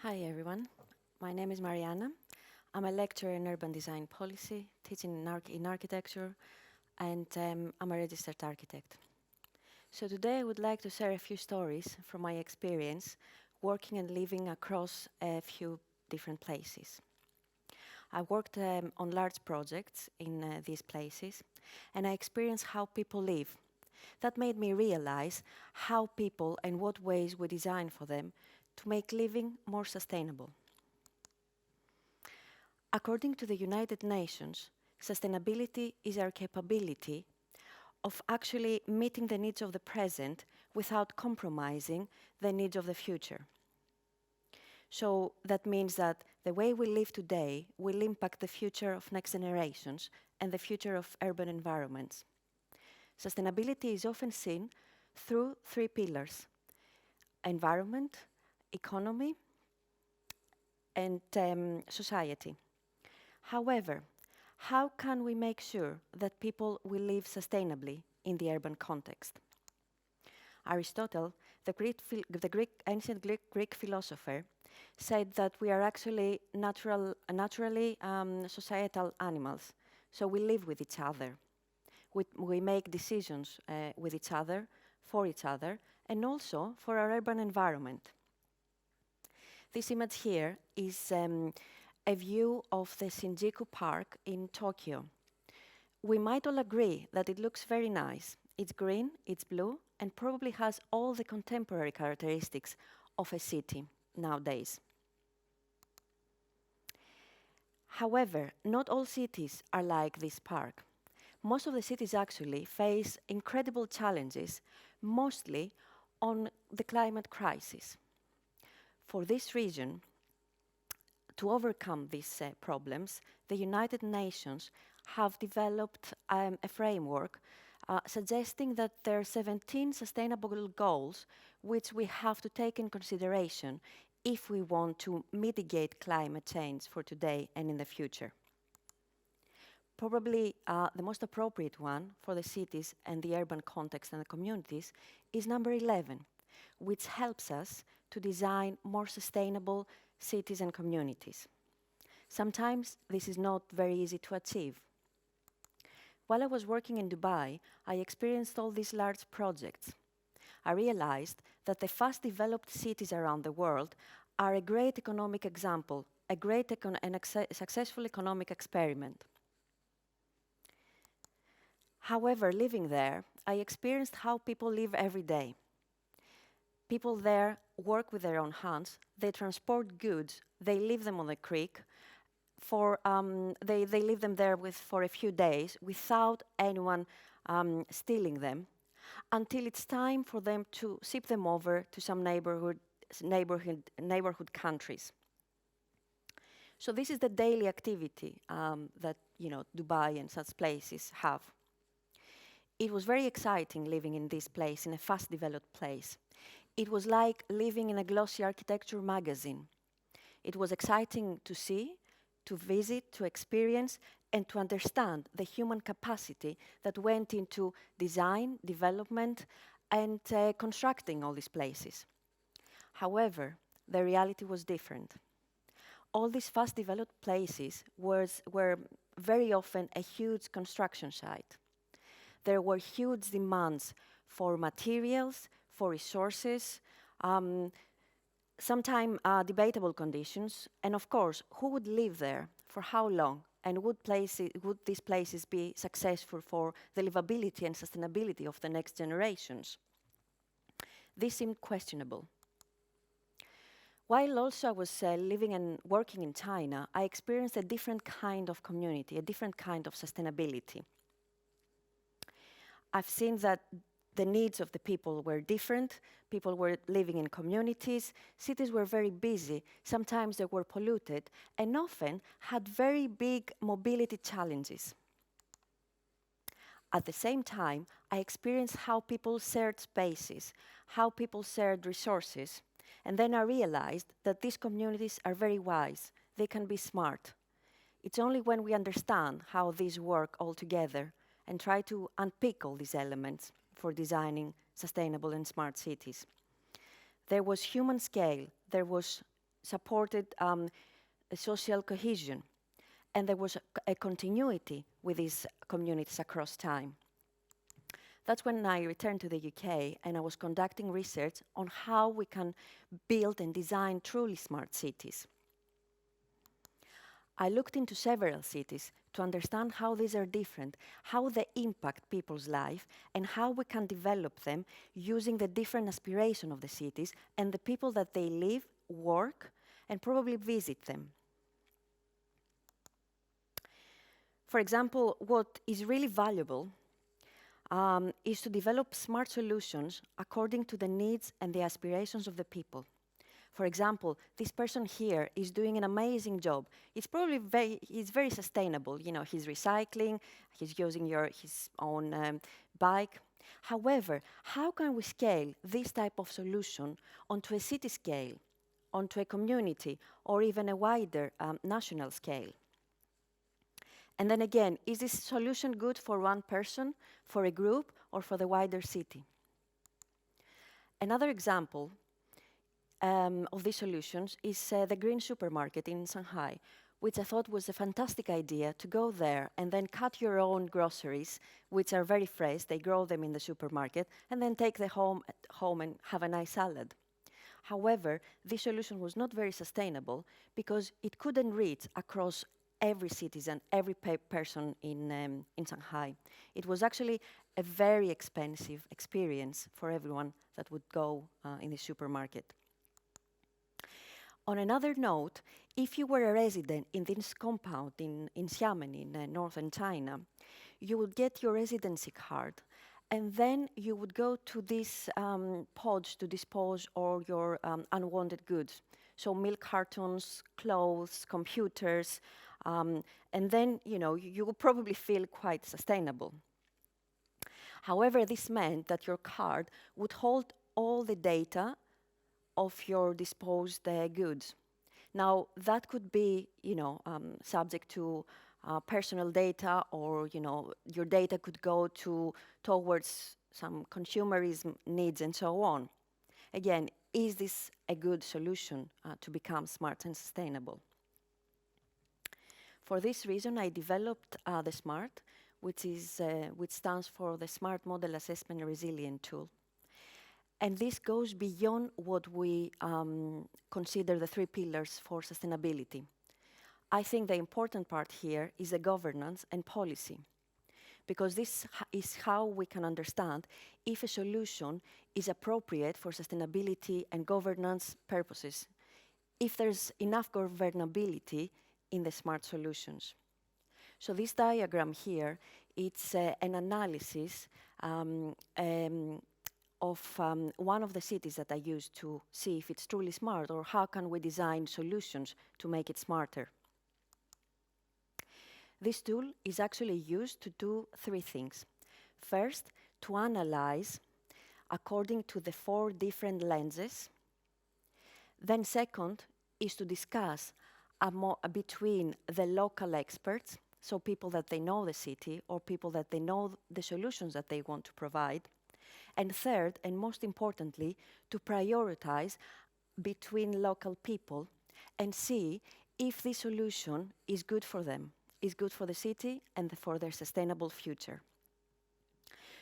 Hi everyone, my name is Marianna. I'm a lecturer in urban design policy, teaching in architecture, and I'm a registered architect. So today I would like to share a few stories from my experience working and living across a few different places. I worked on large projects in these places, and I experienced how people live. That made me realize how people and what ways we design for them to make living more sustainable. According to the United Nations, sustainability is our capability of actually meeting the needs of the present without compromising the needs of the future. So that means that the way we live today will impact the future of next generations and the future of urban environments. Sustainability is often seen through three pillars: environment, economy, and society. However, how can we make sure that people will live sustainably in the urban context? Aristotle, the ancient Greek philosopher, said that we are actually naturally societal animals. So we live with each other. We make decisions with each other, for each other, and also for our urban environment. This image here is a view of the Shinjuku Park in Tokyo. We might all agree that it looks very nice. It's green, it's blue, and probably has all the contemporary characteristics of a city nowadays. However, not all cities are like this park. Most of the cities actually face incredible challenges, mostly on the climate crisis. For this reason, to overcome these problems, the United Nations have developed a framework suggesting that there are 17 sustainable goals which we have to take in consideration if we want to mitigate climate change for today and in the future. Probably the most appropriate one for the cities and the urban context and the communities is number 11, which helps us to design more sustainable cities and communities. Sometimes this is not very easy to achieve. While I was working in Dubai, I experienced all these large projects. I realized that the fast developed cities around the world are a great economic example, a great successful economic experiment. However, living there, I experienced how people live every day. People there work with their own hands, they transport goods, they leave them on the creek, they leave them there for a few days without anyone stealing them, until it's time for them to ship them over to some neighborhood countries. So this is the daily activity that Dubai and such places have. It was very exciting living in this place, in a fast developed place. It was like living in a glossy architecture magazine. It was exciting to see, to visit, to experience, and to understand the human capacity that went into design, development, and constructing all these places. However, the reality was different. All these fast developed places were very often a huge construction site. There were huge demands for materials, for resources, sometimes debatable conditions, and of course, who would live there, for how long, and would these places be successful for the livability and sustainability of the next generations? This seemed questionable. While also I was living and working in China, I experienced a different kind of community, a different kind of sustainability. I've seen that the needs of the people were different. People were living in communities. Cities were very busy. Sometimes they were polluted and often had very big mobility challenges. At the same time, I experienced how people shared spaces, how people shared resources. And then I realized that these communities are very wise. They can be smart. It's only when we understand how these work all together and try to unpick all these elements for designing sustainable and smart cities. There was human scale, there was supported a social cohesion, and there was a continuity with these communities across time. That's when I returned to the UK and I was conducting research on how we can build and design truly smart cities. I looked into several cities to understand how these are different, how they impact people's life, and how we can develop them using the different aspiration of the cities and the people that they live, work, and probably visit them. For example, what is really valuable is to develop smart solutions according to the needs and the aspirations of the people. For example, this person here is doing an amazing job. It's probably he's very sustainable. You know, he's recycling, he's using his own bike. However, how can we scale this type of solution onto a city scale, onto a community, or even a wider national scale? And then again, is this solution good for one person, for a group, or for the wider city? Another example of these solutions is the green supermarket in Shanghai, which I thought was a fantastic idea to go there and then cut your own groceries, which are very fresh. They grow them in the supermarket, and then take them home and have a nice salad. However, this solution was not very sustainable because it couldn't reach across every citizen, every person in Shanghai. It was actually a very expensive experience for everyone that would go in the supermarket. On another note, if you were a resident in this compound in Xiamen, in northern China, you would get your residency card, and then you would go to this pods to dispose all your unwanted goods. So milk cartons, clothes, computers, and then you would probably feel quite sustainable. However, this meant that your card would hold all the data of your disposed goods. Now, that could be, subject to personal data, or, your data could go towards some consumerism needs and so on. Again, is this a good solution to become smart and sustainable? For this reason, I developed the SMART, which stands for the Smart Model Assessment Resilient Tool. And this goes beyond what we consider the 3 pillars for sustainability. I think the important part here is the governance and policy, because this is how we can understand if a solution is appropriate for sustainability and governance purposes, if there's enough governability in the smart solutions. So this diagram here, it's an analysis of one of the cities that I used to see if it's truly smart, or how can we design solutions to make it smarter. This tool is actually used to do 3 things. First, to analyze according to the 4 different lenses. Then second is to discuss between the local experts, so people that they know the city, or people that they know the solutions that they want to provide. And third, and most importantly, to prioritize between local people and see if this solution is good for them, is good for the city and for their sustainable future.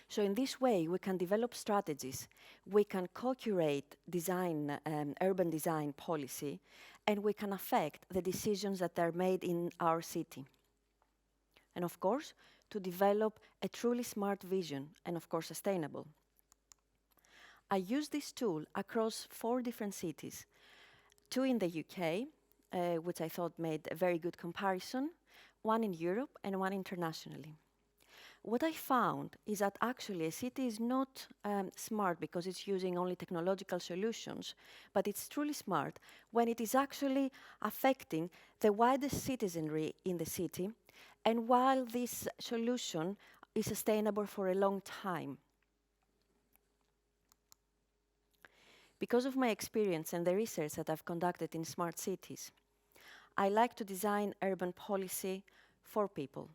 So in this way, we can develop strategies, we can co-curate design, urban design policy, and we can affect the decisions that are made in our city. And of course, to develop a truly smart vision, and of course sustainable. I used this tool across 4 different cities, 2 in the UK, which I thought made a very good comparison, 1 in Europe and 1 internationally. What I found is that actually a city is not smart because it's using only technological solutions, but it's truly smart when it is actually affecting the widest citizenry in the city, and while this solution is sustainable for a long time. Because of my experience and the research that I've conducted in smart cities, I like to design urban policy for people,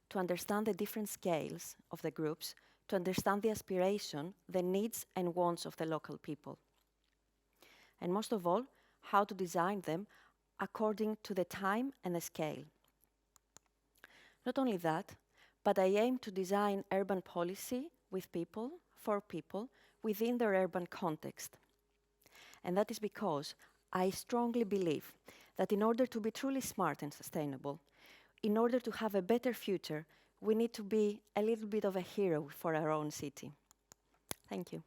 to understand the different scales of the groups, to understand the aspiration, the needs and wants of the local people. And most of all, how to design them according to the time and the scale. Not only that, but I aim to design urban policy with people, for people, within their urban context. And that is because I strongly believe that in order to be truly smart and sustainable, in order to have a better future, we need to be a little bit of a hero for our own city. Thank you.